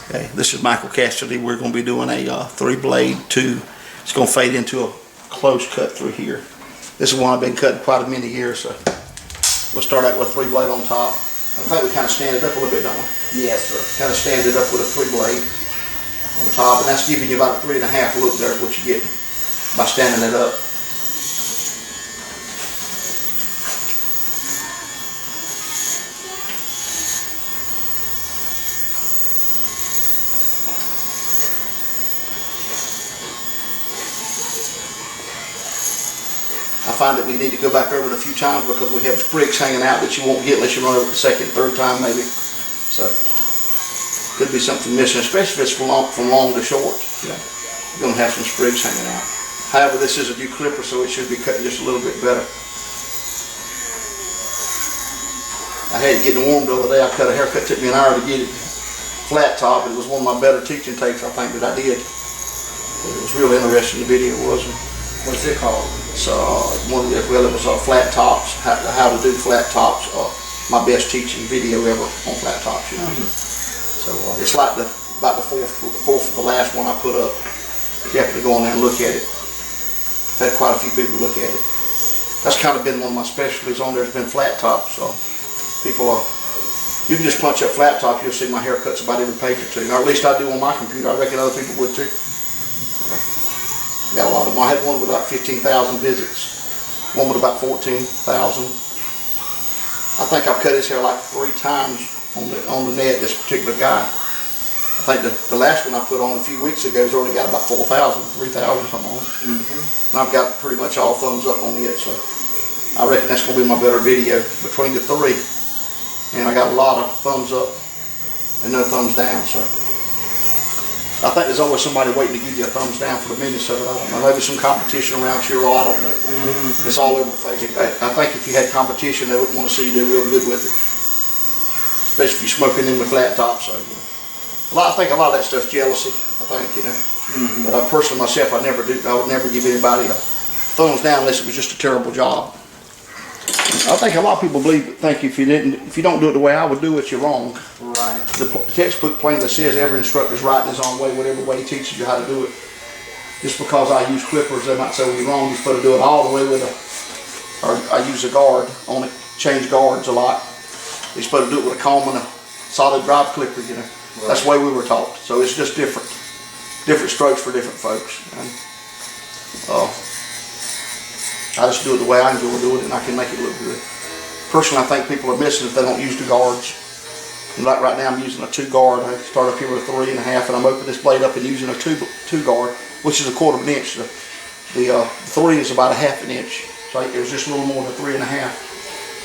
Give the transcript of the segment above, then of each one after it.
Okay, this is Michael Cassidy. We're going to be doing a 3-blade 2. It's going to fade into a close cut through here. This is one I've been cutting quite a many years, so we'll start out with a 3-blade on top. I think we kind of stand it up a little bit, don't we? Yes, sir. Kind of stand it up with a 3-blade on top, and that's giving you about a 3.5 look there, what you get by standing it up. I find that we need to go back over it a few times because we have sprigs hanging out that you won't get unless you run over it the second, third time maybe. So could be something missing, especially if it's from long to short. Yeah. You're going to have some sprigs hanging out. However, this is a new clipper, so it should be cutting just a little bit better. I had it getting warm the other day. I cut a haircut. It took me an hour to get it flat top. It was one of my better teaching takes, I think, that I did. It was really interesting, the video was. What's it called? So, it was flat tops, how to do flat tops. My best teaching video ever on flat tops. You know? So it's like about the fourth of the last one I put up. You have to go on there and look at it. I've had quite a few people look at it. That's kind of been one of my specialties on there. Has been flat tops. So people are. You can just punch up flat top. You'll see my haircuts about every page or two. Or at least I do on my computer. I reckon other people would too. Got a lot of them. I had one with about 15,000 visits, one with about 14,000. I think I've cut his hair like 3 times on the net, this particular guy. I think the last one I put on a few weeks ago has already got about 4,000, 3,000 something on it. And I've got pretty much all thumbs up on it, so I reckon that's going to be my better video between the 3. And I got a lot of thumbs up and no thumbs down, so. I think there's always somebody waiting to give you a thumbs down for the minutes of it. I don't know. Maybe some competition around here. I don't know. It's all over Facebook. I think if you had competition, they would want to see you do real good with it. Especially if you're smoking in the flat top. So, I think a lot of that stuff's jealousy. I think, you know. But I personally myself, I would never give anybody a thumbs down unless it was just a terrible job. I think a lot of people think if you don't do it the way I would do it, you're wrong. Right. The textbook plainly says every instructor's right in his own way, whatever way he teaches you how to do it. Just because I use clippers, they might say, well, you're wrong, you're supposed to do it all the way with or I use a guard on it, change guards a lot. You're supposed to do it with a comb and a solid drive clipper, you know. Right. That's the way we were taught. So it's just different strokes for different folks. And, I just do it the way I enjoy doing it, and I can make it look good. Personally, I think people are missing if they don't use the guards. And like right now, I'm using a 2 guard. I start up here with a 3.5, and I'm opening this blade up and using a 2 guard, which is a 1/4 inch. The 3 is about a 1/2 inch. So it was just a little more than 3.5.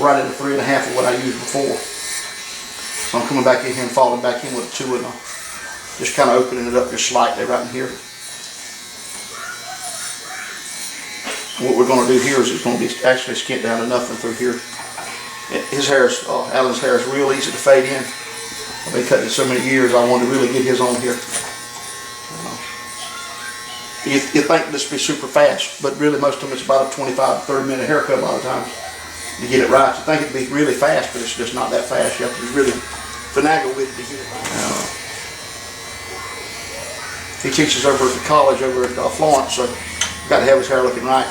Right in the 3.5 of what I used before. So I'm coming back in here and falling back in with a 2, and just kind of opening it up just slightly right in here. What we're going to do here is it's going to be actually skint down to nothing through here. His hair is, Alan's hair is real easy to fade in. I've been cutting it so many years, I wanted to really get his on here. You think this will be super fast, but really most of them it's about a 25 to 30 minute haircut a lot of times to get it right. You think it'd be really fast, but it's just not that fast. You have to be really finagle with it to get it right. He teaches over at the college over at Florence, so got to have his hair looking right.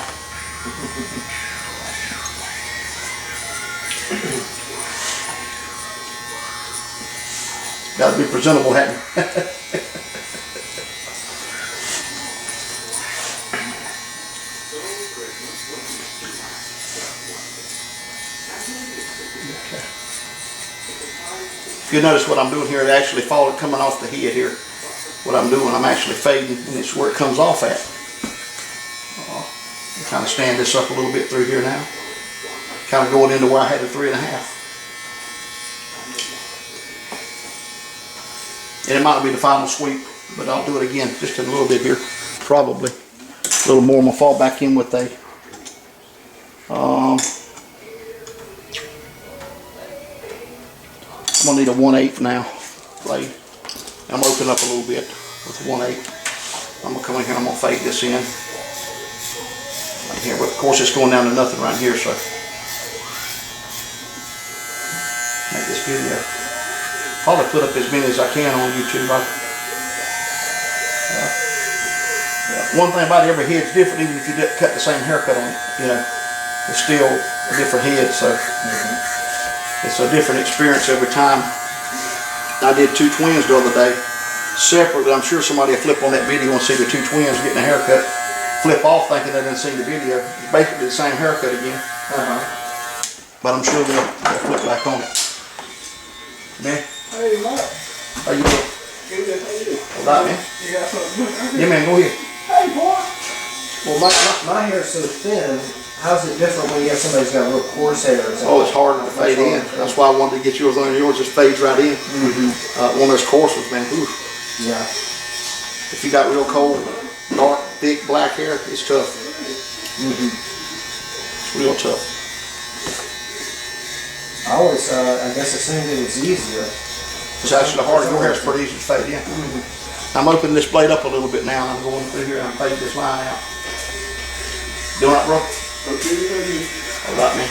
Got to be presentable, hadn't you? If you notice what I'm doing here, it actually coming off the head here. What I'm doing, I'm actually fading, and it's where it comes off at. Kind of stand this up a little bit through here now. Kind of going into where I had a 3.5. And it might not be the final sweep, but I'll do it again just in a little bit here. Probably a little more. I'm gonna fall back in with a I'm gonna need a 1/8 now blade. I'm gonna open up a little bit with a 1/8. I'm gonna come in here and I'm gonna fade this in. Right here, but of course it's going down to nothing right here, so make this video. probably put up as many as I can on YouTube. One thing about every head's different, even if you cut the same haircut on it, you know, it's still a different head, so it's a different experience every time. I did 2 twins the other day, separately. I'm sure somebody will flip on that video and see the 2 twins getting a haircut, flip off thinking they didn't see the video. It's basically the same haircut again. But I'm sure they'll flip back on it. Man. Hey, Mark. How you doing? Good, how you doing? All right, man. You got something? Yeah, man, go ahead. Hey, boy. Well, my hair's so thin. How's it different when you have somebody's got real coarse hair? Oh, it's harder to fade in. That's why I wanted to get yours on. Yours just fades right in. One of those coarse ones, man. Ooh. Yeah. If you got real cold, dark, thick, black hair, it's tough. It's real tough. I always, I guess, assumed it was easier. It's actually harder. Your hair's pretty easy to fade in. I'm opening this blade up a little bit now, and I'm going through here and I'm fading this line out. Doing that, bro? Okay. All right, man.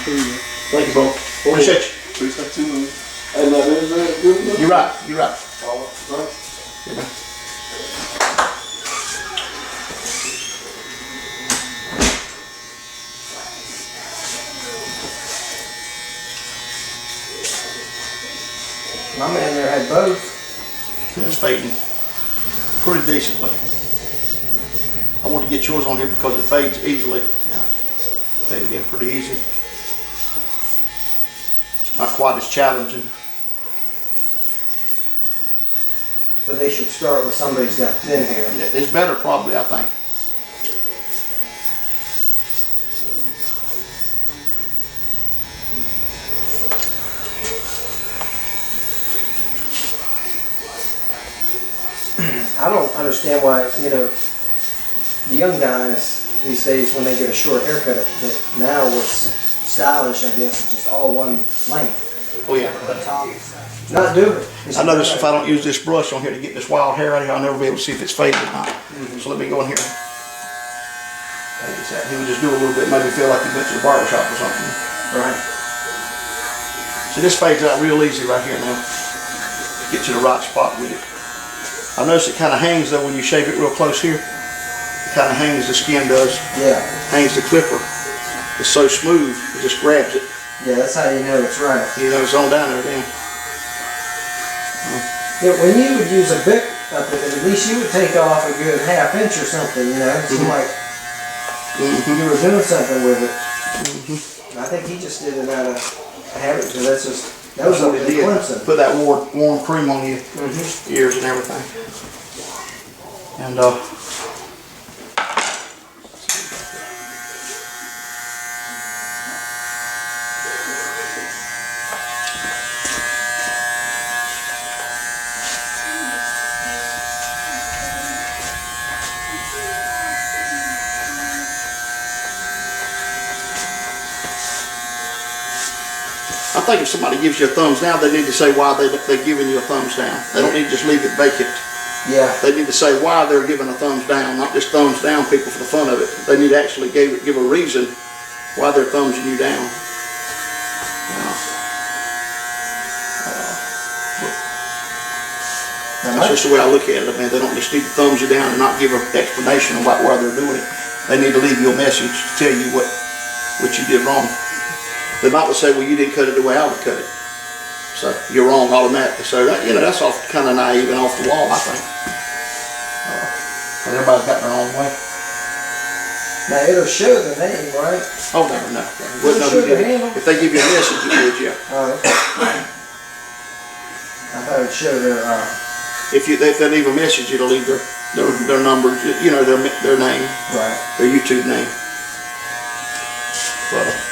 Thank you, bro. Appreciate you. Appreciate you. Hey, now, is that good enough? You're right. You're right. All right. Yeah, man. My man there had both. It's fading pretty decently. I want to get yours on here because it fades easily. Yeah. Faded in pretty easy. It's not quite as challenging. So they should start with somebody who's got thin hair. It's better probably, I think. I don't understand why, you know, the young guys these days, when they get a short haircut, that now what's stylish, I guess, is just all one length. Oh yeah. Not do it. I notice if I don't use this brush on here to get this wild hair out of here, I'll never be able to see if it's faded or not. So let me go in here. He would just do a little bit, maybe feel like he went to the barber shop or something. Right. So this fades out real easy right here now. Get you the right spot with it. I notice it kind of hangs though when you shave it real close here. It kind of hangs, the skin does. Yeah. Hangs the clipper. It's so smooth, it just grabs it. Yeah, that's how you know it's right. You know, it's on down there then. Yeah, when you would use a Bic up at least you would take off a good ½ inch or something, you know. It seemed like you were doing something with it. I think he just did it out of habit, because that was up in Clemson. Put that warm cream on your ears and everything. And I think if somebody gives you a thumbs down, they need to say why they're giving you a thumbs down. They don't need to just leave it vacant. Yeah. They need to say why they're giving a thumbs down, not just thumbs down people for the fun of it. They need to actually give a reason why they're thumbsing you down. That's just the way I look at it, man. They don't just need to thumbs you down and not give an explanation about why they're doing it. They need to leave you a message to tell you what you did wrong. They might say, well, you didn't cut it the way I would cut it. So you're wrong automatically. So that, that's off kind of naive and off the wall, I think. Everybody's got their own way. Now it'll show the name, right? Oh, no. Wouldn't know who did it. If they give you a message, it would, yeah. I thought it would show their. If they leave a message, it'll leave their number, their name, right, their YouTube name. But.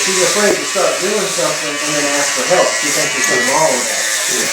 She's afraid to start doing something and then ask for help. She thinks there's something wrong with that. Yeah.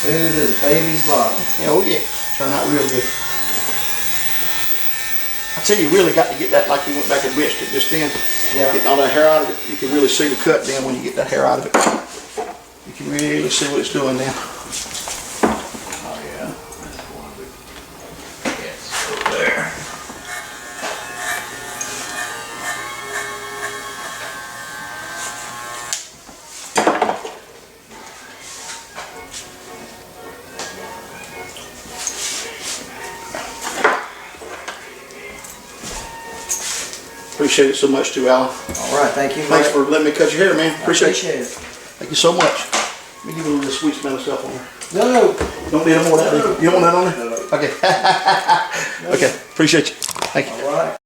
Smooth as a baby's bottom. Yeah, oh yeah, turned out real good. I tell you, really got to get that like you went back and wished it just then. Yeah. Getting all that hair out of it, you can really see the cut then when you get that hair out of it. You can really see what it's doing now. Oh yeah. Yes, over there. Appreciate it so much too, Alan. All right, thank you, Thanks Mike. for letting me cut your hair, man. I Appreciate it. appreciate it. Thank you so much. Let me give you a little sweet smell of stuff on there. No, Don't need no more of that. You don't want that on there? Okay. Okay. Appreciate you. Thank you. all right.